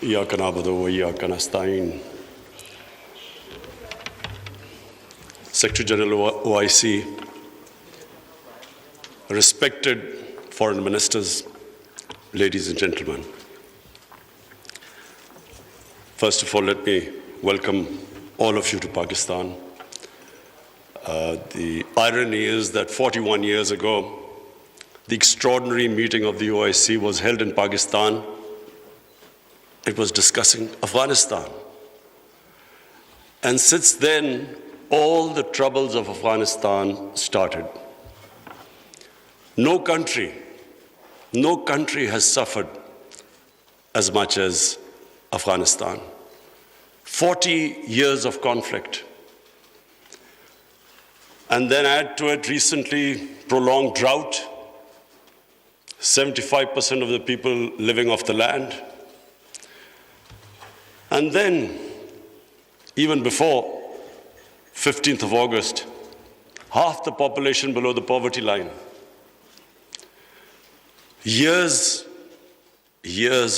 إياك نعبد وإياك نستعين. Secretary General OIC, respected foreign ministers, ladies and gentlemen. First of all, let me welcome all of you to Pakistan. The irony is that 41 years ago, the extraordinary meeting of the OIC was held in Pakistan. It was discussing Afghanistan. And since then, all the troubles of Afghanistan started. No country has suffered as much as Afghanistan. 40 years of conflict. And then add to it recently prolonged drought, 75% of the people living off the land. And then, even before 15th of August, half the population below the poverty line. Years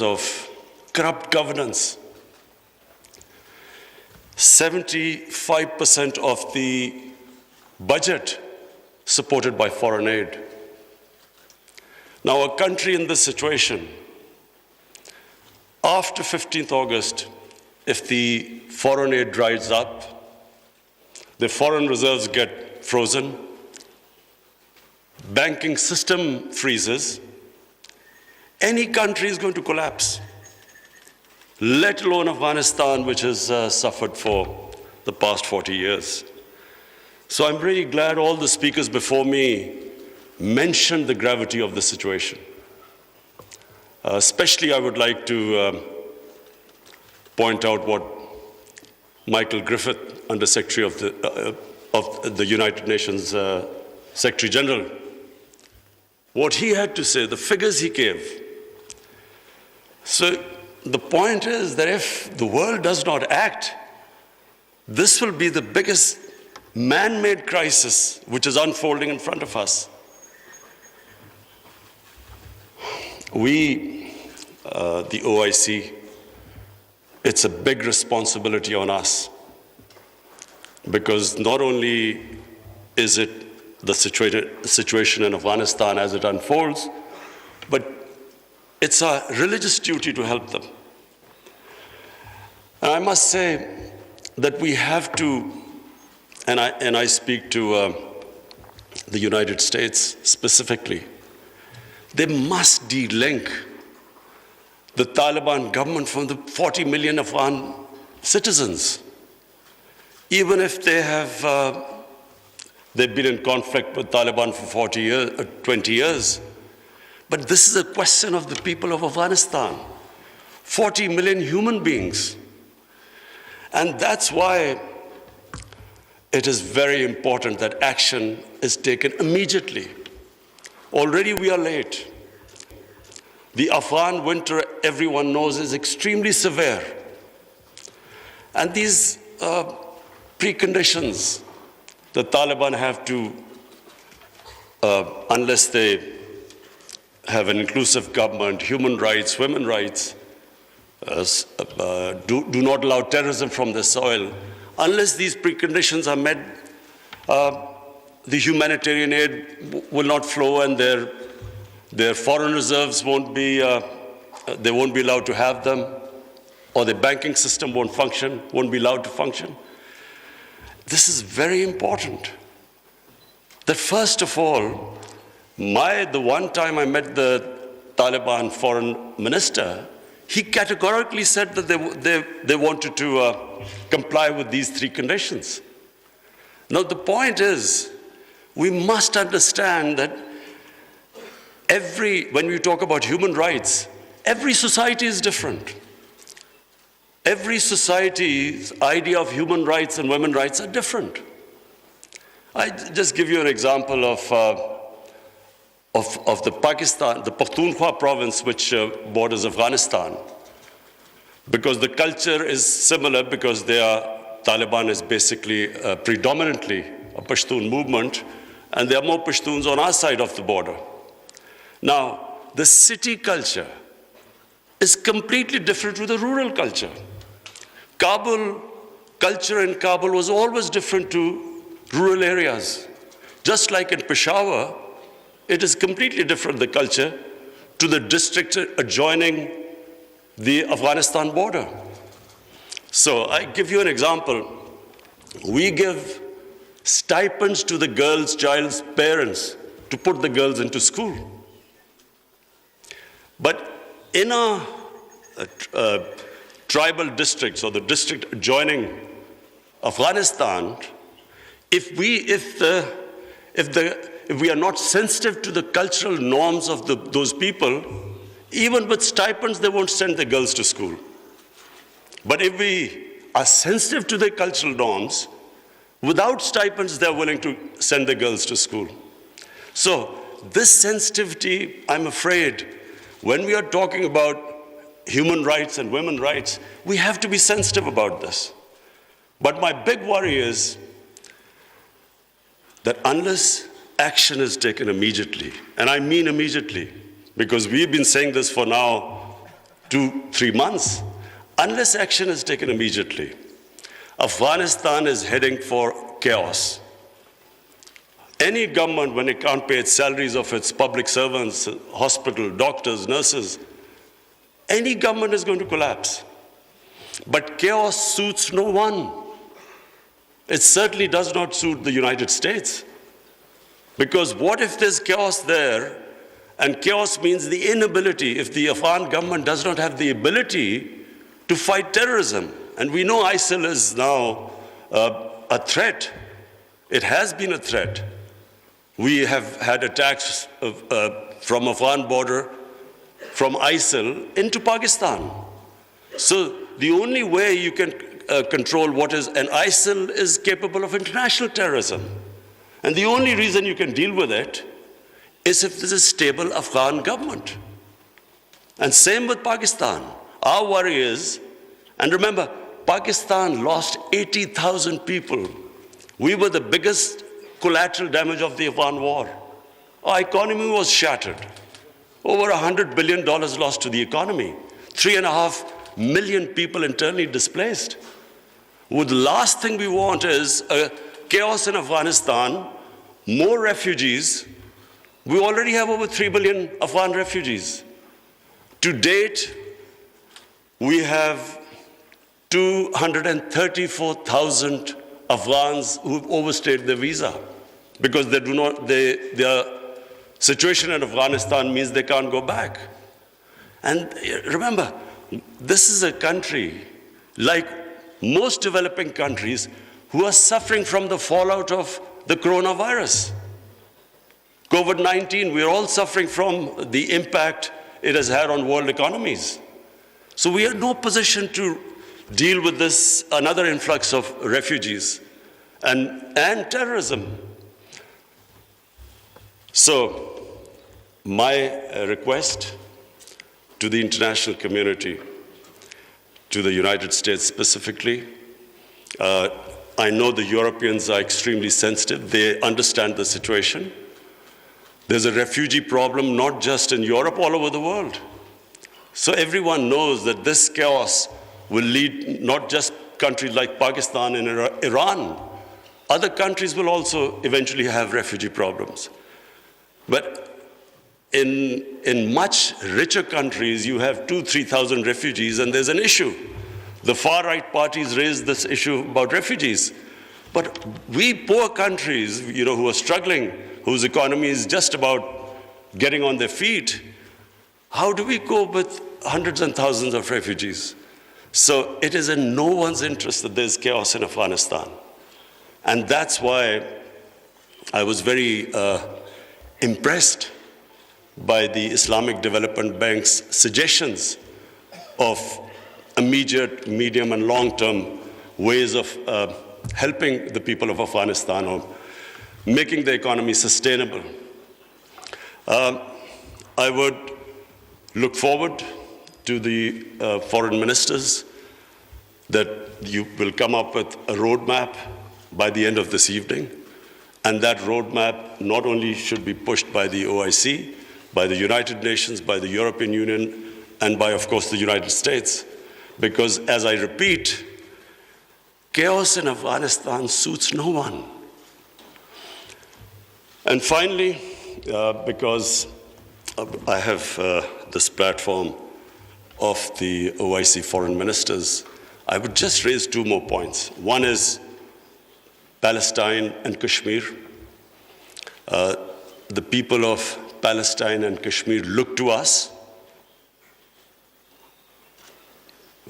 of corrupt governance. 75% of the budget supported by foreign aid. Now, a country in this situation, after 15th August, if the foreign aid dries up, the foreign reserves get frozen, banking system freezes, any country is going to collapse, let alone Afghanistan, which has suffered for the past 40 years. So I'm really glad all the speakers before me mentioned the gravity of the situation. Especially I would like to point out what Michael Griffith, Under Secretary of the United Nations Secretary General, what he had to say, the figures he gave. So the point is that if the world does not act, this will be the biggest man-made crisis which is unfolding in front of us. We, the OIC, it's a big responsibility on us, because not only is it the situation in Afghanistan as it unfolds, but it's a religious duty to help them. And I must say that we have to, and I speak to the United States specifically, they must de-link the Taliban government from the 40 million Afghan citizens. Even if they've been in conflict with Taliban for 20 years. But this is a question of the people of Afghanistan. 40 million human beings. And that's why it is very important that action is taken immediately. Already we are late. The Afghan winter, everyone knows, is extremely severe. And these preconditions, the Taliban have to, unless they have an inclusive government, human rights, women's rights, do not allow terrorism from the soil. Unless these preconditions are met, the humanitarian aid will not flow, and their foreign reserves won't be allowed to have them, or the banking system won't be allowed to function. This is very important. That first of all, the one time I met the Taliban foreign minister, he categorically said that they wanted to comply with these three conditions. Now the point is, we must understand that when we talk about human rights, every society is different. Every society's idea of human rights and women's rights are different. I just give you an example of the Pakhtunkhwa province, which borders Afghanistan, because the culture is similar, because Taliban is basically predominantly a Pashtun movement, and there are more Pashtuns on our side of the border. Now, the city culture is completely different with the rural culture. Culture in Kabul was always different to rural areas. Just like in Peshawar, it is completely different, the culture, to the district adjoining the Afghanistan border. So I give you an example. We give stipends to the child's parents to put the girls into school. But in our tribal districts or the district adjoining Afghanistan, if we are not sensitive to the cultural norms of those people, even with stipends, they won't send the girls to school. But if we are sensitive to their cultural norms, without stipends, they're willing to send the girls to school. So this sensitivity, I'm afraid, when we are talking about human rights and women's rights, we have to be sensitive about this. But my big worry is that unless action is taken immediately, and I mean immediately, because we've been saying this for now 2-3 months, unless action is taken immediately, Afghanistan is heading for chaos. Any government, when it can't pay its salaries of its public servants, hospital, doctors, nurses, any government is going to collapse. But chaos suits no one. It certainly does not suit the United States. Because what if there's chaos there, and chaos means the inability, if the Afghan government does not have the ability to fight terrorism. And we know ISIL is now a threat. It has been a threat. We have had attacks from Afghan border, from ISIL into Pakistan. So the only way you can control what is, and ISIL is capable of international terrorism. And the only reason you can deal with it is if there's a stable Afghan government. And same with Pakistan. Our worry is, and remember, Pakistan lost 80,000 people. We were the biggest collateral damage of the Afghan war. Our economy was shattered. Over $100 billion lost to the economy. 3.5 million people internally displaced. Well, the last thing we want is chaos in Afghanistan, more refugees. We already have over 3 billion Afghan refugees. To date, we have 234,000 Afghans who've overstayed their visa because their situation in Afghanistan means they can't go back. And remember, this is a country, like most developing countries, who are suffering from the fallout of the coronavirus. COVID-19, we're all suffering from the impact it has had on world economies. So we are in no position to deal with this, another influx of refugees and terrorism. So my request to the international community, to the United States specifically, I know the Europeans are extremely sensitive. They understand the situation. There's a refugee problem not just in Europe, all over the world. So everyone knows that this chaos will lead not just countries like Pakistan and Iran. Other countries will also eventually have refugee problems. But in much richer countries, you have 2,000-3,000 refugees, and there's an issue. The far-right parties raise this issue about refugees. But we poor countries, who are struggling, whose economy is just about getting on their feet, how do we cope with hundreds and thousands of refugees? So it is in no one's interest that there's chaos in Afghanistan. And that's why I was very impressed by the Islamic Development Bank's suggestions of immediate, medium, and long-term ways of helping the people of Afghanistan or making the economy sustainable. I would look forward to the foreign ministers that you will come up with a roadmap by the end of this evening. And that roadmap not only should be pushed by the OIC, by the United Nations, by the European Union, and by, of course, the United States. Because, as I repeat, chaos in Afghanistan suits no one. And finally, because I have this platform of the OIC foreign ministers, I would just raise two more points. One is Palestine and Kashmir. The people of Palestine and Kashmir look to us.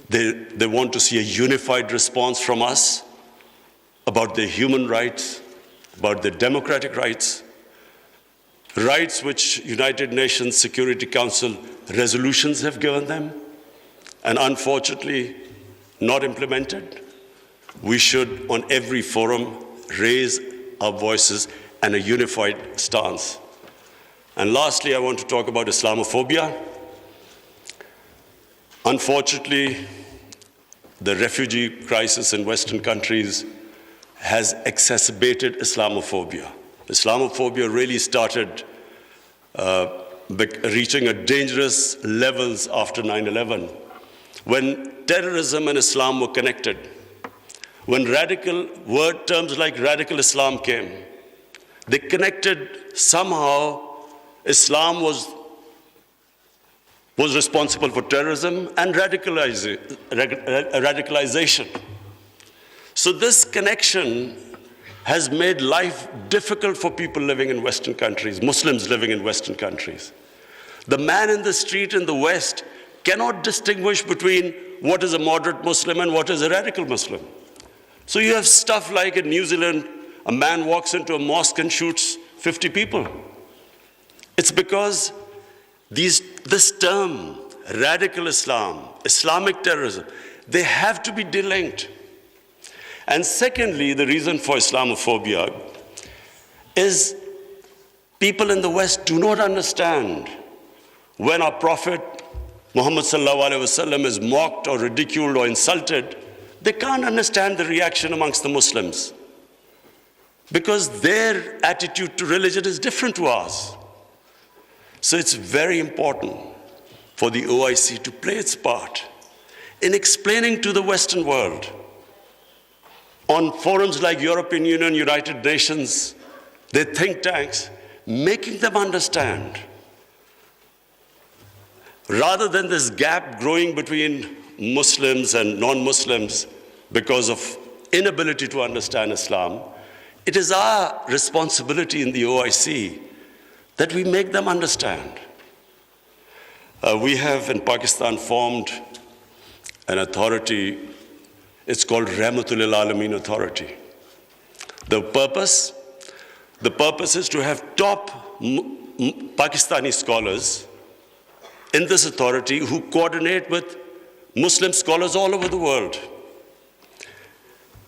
They want to see a unified response from us about their human rights, about their democratic rights, rights which United Nations Security Council resolutions have given them, and unfortunately not implemented. We should, on every forum, raise our voices and a unified stance. And lastly, I want to talk about Islamophobia. Unfortunately, the refugee crisis in Western countries has exacerbated Islamophobia. Islamophobia really started reaching a dangerous levels after 9/11, when terrorism and Islam were connected. When terms like radical Islam came, they connected somehow. Islam was responsible for terrorism and radicalization. So this connection has made life difficult for people living in Western countries, Muslims living in Western countries. The man in the street in the West cannot distinguish between what is a moderate Muslim and what is a radical Muslim. So you have stuff like in New Zealand, a man walks into a mosque and shoots 50 people. It's because this term, radical Islam, Islamic terrorism, they have to be delinked. And secondly, the reason for Islamophobia is people in the West do not understand when our Prophet Muhammad sallallahu alaihi wasallam is mocked or ridiculed or insulted. They can't understand the reaction amongst the Muslims because their attitude to religion is different to ours. So it's very important for the OIC to play its part in explaining to the Western world on forums like European Union, United Nations, their think tanks, making them understand. Rather than this gap growing between Muslims and non-Muslims because of inability to understand Islam, it is our responsibility in the OIC that we make them understand. We have in Pakistan formed an authority. It's called Rahmatul Lil Alameen Authority. The purpose is to have top Pakistani scholars in this authority who coordinate with Muslim scholars all over the world.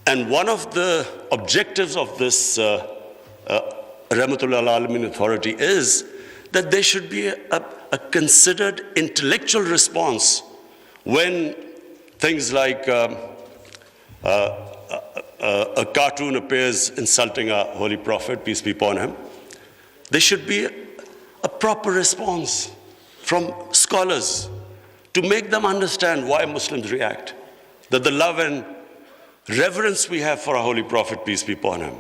And one of the objectives of this Rahmatul Lil Alameen Authority is that there should be a considered intellectual response when things like a cartoon appears insulting our Holy Prophet, peace be upon him. There should be a proper response from scholars to make them understand why Muslims react, that the love and reverence we have for our Holy Prophet, peace be upon him,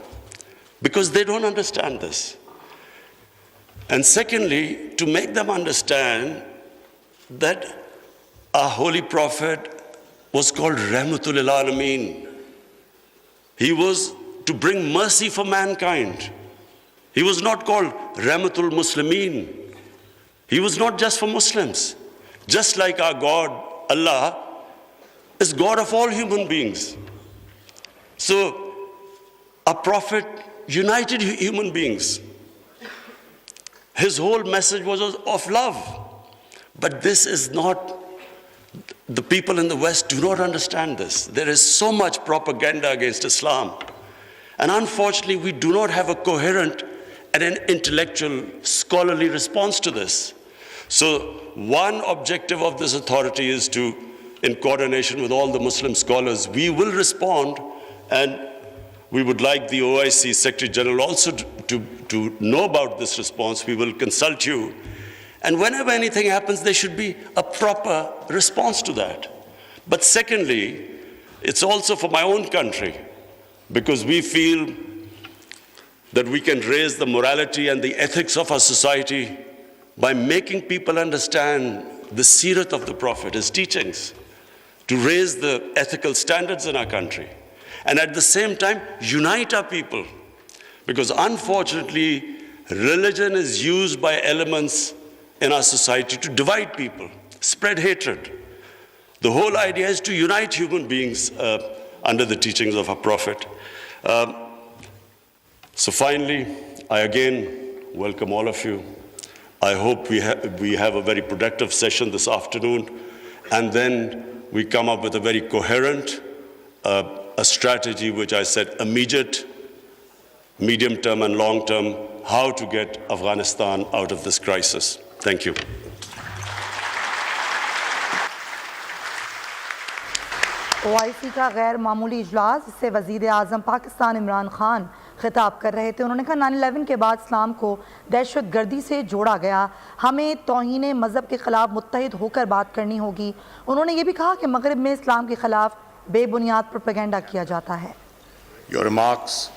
because they don't understand this. And secondly, to make them understand that our Holy Prophet was called Rahmatul Lil Alameen. He was to bring mercy for mankind. He was not called Rahmatul Muslimeen. He was not just for Muslims. Just like our God, Allah, is God of all human beings. So our Prophet united human beings. His whole message was of love. But this is not, the people in the West do not understand this. There is so much propaganda against Islam. And unfortunately, we do not have a coherent and an intellectual, scholarly response to this. So one objective of this authority is to, in coordination with all the Muslim scholars, we will respond, and we would like the OIC Secretary General also to know about this response. We will consult you. And whenever anything happens, there should be a proper response to that. But secondly, it's also for my own country, because we feel that we can raise the morality and the ethics of our society by making people understand the seerat of the Prophet, his teachings, to raise the ethical standards in our country, and at the same time unite our people. Because unfortunately, religion is used by elements in our society to divide people, spread hatred. The whole idea is to unite human beings under the teachings of our Prophet. So finally, I again welcome all of you. I hope we have a very productive session this afternoon, and then we come up with a very coherent a strategy, which I said immediate, medium term and long term, how to get Afghanistan out of this crisis. Thank you. OIC का गैर मामूली इजलास, इससे वज़ीर आज़म पाकिस्तान इमरान खान खिताब कर रहे थे। उन्होंने कहा 9/11 के बाद इस्लाम को दहशत गर्दी से जोड़ा गया, हमें तौहीन मज़हब के ख़िलाफ़ मुत्तहिद होकर बात करनी होगी। उन्होंने ये भी कहा कि मगरिब में इस्लाम के ख़िलाफ़ बेबुनियाद प्रोपेगेंडा किया जाता है। Your remarks